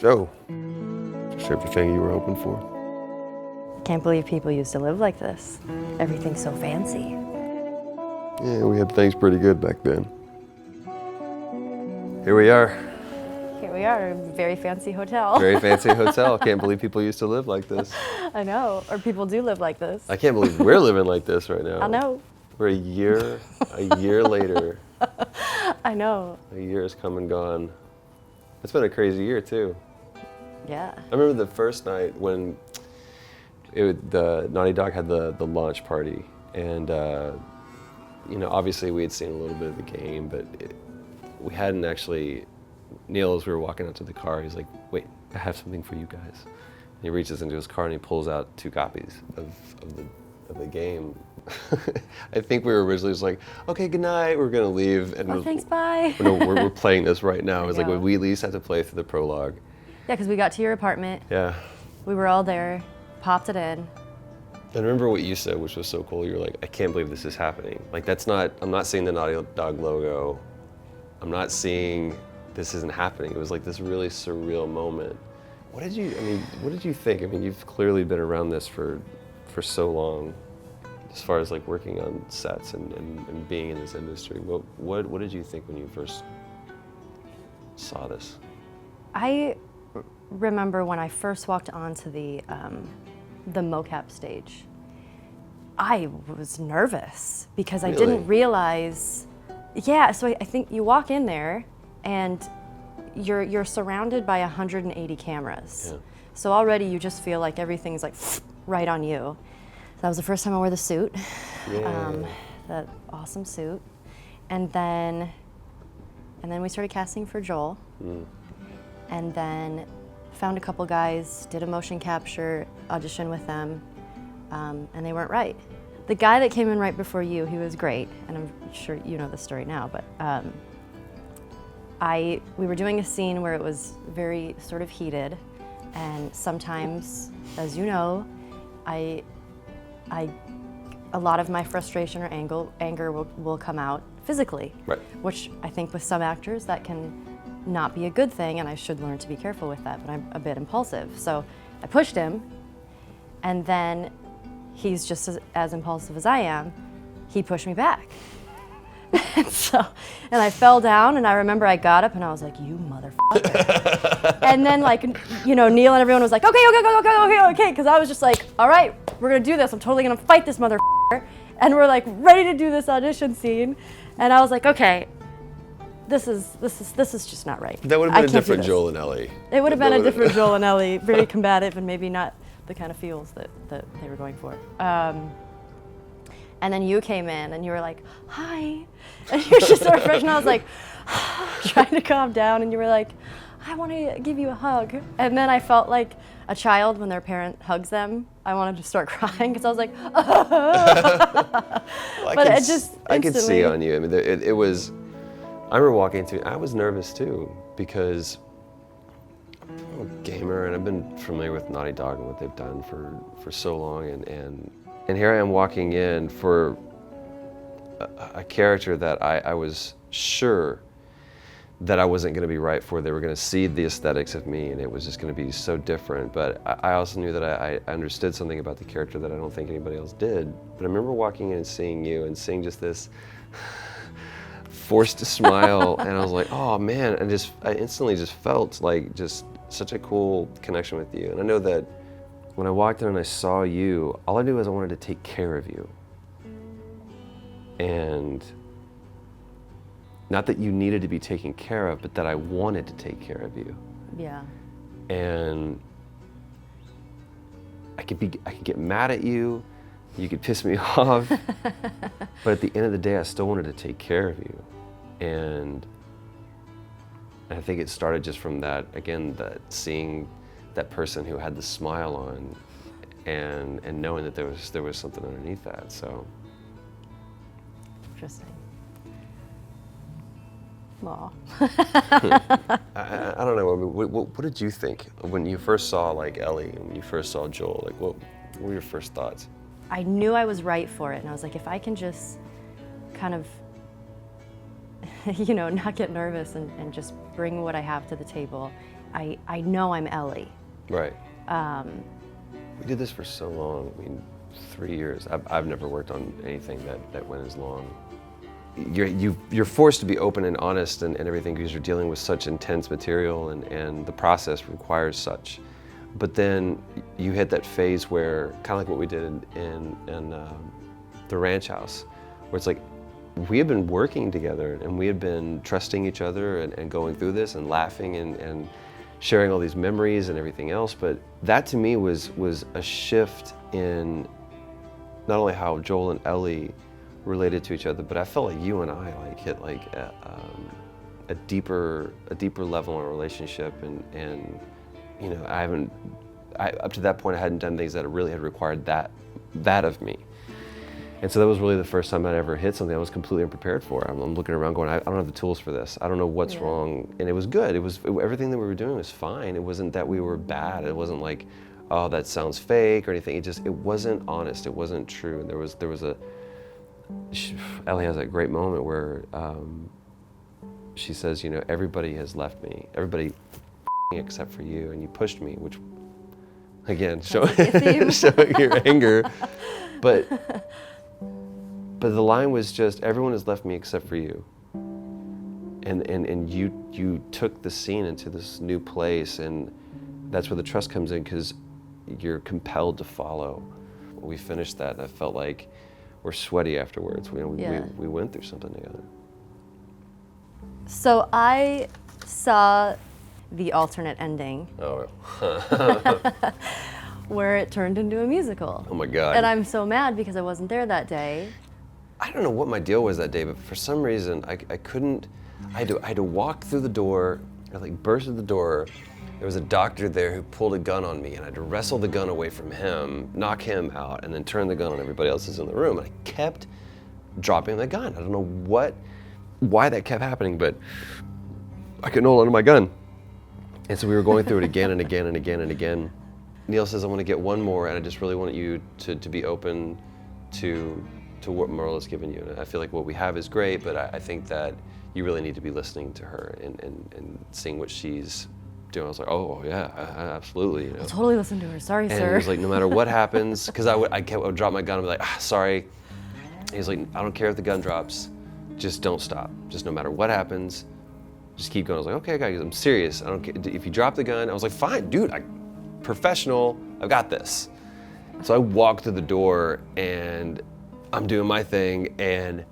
Oh, just everything you were hoping for. Can't believe people used to live like this. Everything's so fancy. Yeah, we had things pretty good back then. Here we are. Here we are, a very fancy hotel. Very fancy hotel. Can't believe people used to live like this. I know, or people do live like this. I can't believe we're living like this right now. I know. We're a year later. I know. A year has come and gone. It's been a crazy year too. Yeah. I remember the first night when the Naughty Dog had the launch party, and you know, obviously we had seen a little bit of the game, but we hadn't actually. Neil, as we were walking out to the car, he's like, "Wait, I have something for you guys." And he reaches into his car and he pulls out 2 copies of the game. I think we were originally just like, "Okay, good night, we're gonna leave." And Oh, thanks, bye. No, we're playing this right now. It was like, know. we at least had to play through the prologue. Yeah, because we got to your apartment. Yeah. We were all there, popped it in. And remember what you said, which was so cool. You were like, "I can't believe this is happening. Like, I'm not seeing the Naughty Dog logo. I'm not seeing this isn't happening." It was like this really surreal moment. What did you think? I mean, you've clearly been around this for so long, as far as like working on sets and being in this industry. What did you think when you first saw this? I remember when I first walked onto the mocap stage, I was nervous because I didn't realize. Yeah, so I think you walk in there and you're surrounded by 180 cameras. Yeah. So already you just feel like everything's like right on you. So that was the first time I wore the suit, that awesome suit, and then we started casting for Joel, and then found a couple guys, did a motion capture audition with them, and they weren't right. The guy that came in right before you, he was great, and I'm sure you know the story now, but we were doing a scene where it was very sort of heated, and sometimes, as you know, a lot of my frustration or anger will come out physically, right. Which I think with some actors that can not be a good thing, and I should learn to be careful with that, but I'm a bit impulsive. So I pushed him, and then he's just as impulsive as I am. He pushed me back. and I fell down, and I remember I got up and I was like, "You motherfucker." And then, like, you know, Neil and everyone was like, okay, because I was just like, "All right, we're gonna do this. I'm totally gonna fight this motherfucker." And we're like ready to do this audition scene. And I was like, "Okay, this is just not right." That would have been a different Joel and Ellie. It would have been a different Joel and Ellie, very combative and maybe not the kind of feels that they were going for. And then you came in and you were like, "Hi," and you were just so fresh, and I was like, trying to calm down, and you were like, "I want to give you a hug." And then I felt like a child when their parent hugs them. I wanted to start crying because I was like, but it just I could see on you. I mean, it was. I remember walking into. I was nervous too because I'm a gamer and I've been familiar with Naughty Dog and what they've done for so long, and here I am walking in for a character that I was sure that I wasn't going to be right for. They were going to see the aesthetics of me, and it was just going to be so different. But I also knew that I understood something about the character that I don't think anybody else did. But I remember walking in and seeing you and seeing just this forced smile, and I was like, "Oh man!" And I instantly just felt like just such a cool connection with you. And I know that when I walked in and I saw you, all I knew was I wanted to take care of you. And not that you needed to be taken care of, but that I wanted to take care of you. Yeah. And I could get mad at you, you could piss me off, but at the end of the day, I still wanted to take care of you. And I think it started just from that, again, that seeing that person who had the smile on, and knowing that there was something underneath that. So interesting. Aw. I don't know. I mean, what did you think when you first saw like Ellie and when you first saw Joel? Like, what were your first thoughts? I knew I was right for it, and I was like, if I can just kind of, you know, not get nervous and just bring what I have to the table, I know I'm Ellie. Right. We did this for so long. I mean, 3 years. I've never worked on anything that went as long. You're forced to be open and honest and everything because you're dealing with such intense material and the process requires such. But then you hit that phase where, kind of like what we did in the ranch house, where it's like, we had been working together and we had been trusting each other and going through this and laughing and sharing all these memories and everything else. But that to me was a shift in not only how Joel and Ellie related to each other, but I felt like you and I like hit like a deeper level in our relationship, and you know, up to that point I hadn't done things that really had required that of me. And so that was really the first time I'd ever hit something I was completely unprepared for. I'm looking around going, I don't have the tools for this. I don't know what's wrong. And it was good. Everything that we were doing was fine. It wasn't that we were bad. It wasn't like, oh, that sounds fake or anything. It wasn't honest. It wasn't true. And Ellie has that great moment where she says, you know, everybody has left me. Everybody except for you. And you pushed me, which, again, showing your anger. But the line was just, everyone has left me except for you. And you took the scene into this new place, and that's where the trust comes in, because you're compelled to follow. We finished that, and I felt like we're sweaty afterwards. We went through something together. So I saw the alternate ending. Oh. Where it turned into a musical. Oh my God. And I'm so mad because I wasn't there that day. I don't know what my deal was that day, but for some reason I couldn't. I had to walk through the door. I like burst through the door. There was a doctor there who pulled a gun on me, and I had to wrestle the gun away from him, knock him out, and then turn the gun on everybody else who's in the room. And I kept dropping the gun. I don't know why that kept happening, but I couldn't hold on to my gun. And so we were going through it again and again and again and again. Neil says, I want to get one more, and I just really want you to be open to what Merle has given you. And I feel like what we have is great, but I think that you really need to be listening to her and seeing what she's doing. I was like, oh yeah, absolutely. You know? I'll totally listen to her. Sorry, and sir. he was like, no matter what happens, because I would drop my gun and be like, sorry. He's like, I don't care if the gun drops, just don't stop. Just no matter what happens, just keep going. I was like, okay, guys, I'm serious. I don't care if you drop the gun. I was like, fine, dude. Professional, I've got this. So I walked through the door and I'm doing my thing, and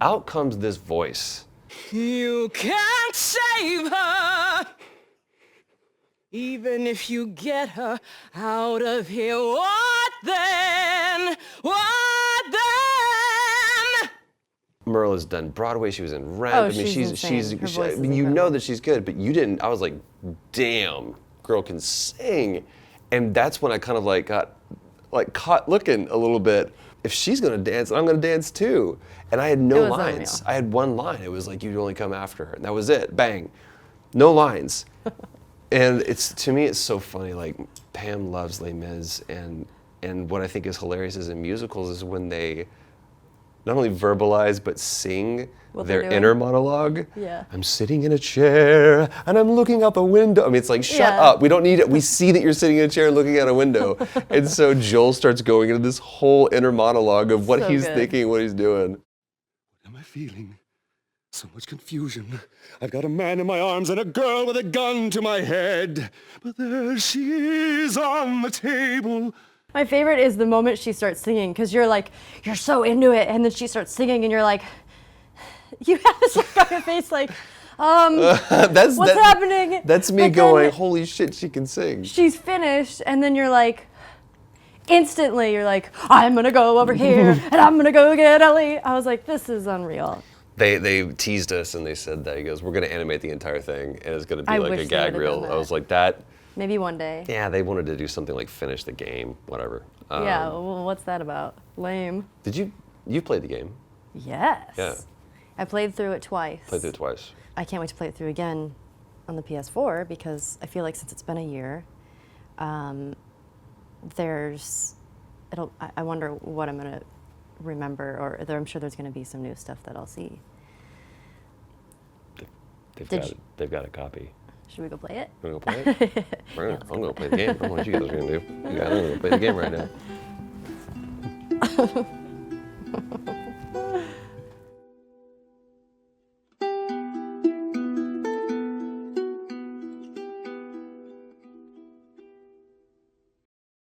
out comes this voice. You can't save her, even if you get her out of here. What then? What then? Merle has done Broadway, she was in Rent. Oh, I mean, she's insane. Her voice is you know that she's good, but you didn't. I was like, damn, girl can sing. And that's when I kind of like got caught looking a little bit. If she's gonna dance, I'm gonna dance too. And I had no lines. Unreal. I had one line. It was like, you'd only come after her. And that was it, bang. No lines. And to me, it's so funny. Like, Pam loves Les Mis, and what I think is hilarious is in musicals is when they not only verbalize, but sing their inner monologue. Yeah. I'm sitting in a chair and I'm looking out the window. I mean, it's like, shut up. We don't need it. We see that you're sitting in a chair looking out a window. And so Joel starts going into this whole inner monologue of what he's thinking, what he's doing. What am I feeling? So much confusion. I've got a man in my arms and a girl with a gun to my head. But there she is on the table. My favorite is the moment she starts singing, because you're so into it, and then she starts singing, and you're like, you have this look on your face like, what's happening? That's me going, holy shit, she can sing. She's finished, and then you're like, instantly, you're like, I'm gonna go over here, and I'm gonna go get Ellie. I was like, this is unreal. They teased us and they said that, he goes, we're gonna animate the entire thing, and it's gonna be like a wish they gag would've reel. done I that. was like, that. Maybe one day. Yeah, they wanted to do something like finish the game, whatever. Yeah, well, what's that about? Lame. You played the game? Yes. Yeah. I played through it twice. Played through it twice. I can't wait to play it through again on the PS4, because I feel like since it's been a year, I wonder what I'm gonna remember, or I'm sure there's gonna be some new stuff that I'll see. They've got a copy. Should we go play it? Wanna go play it? I'm gonna play the game. I don't know what you guys are gonna do. You guys are gonna play the game right now.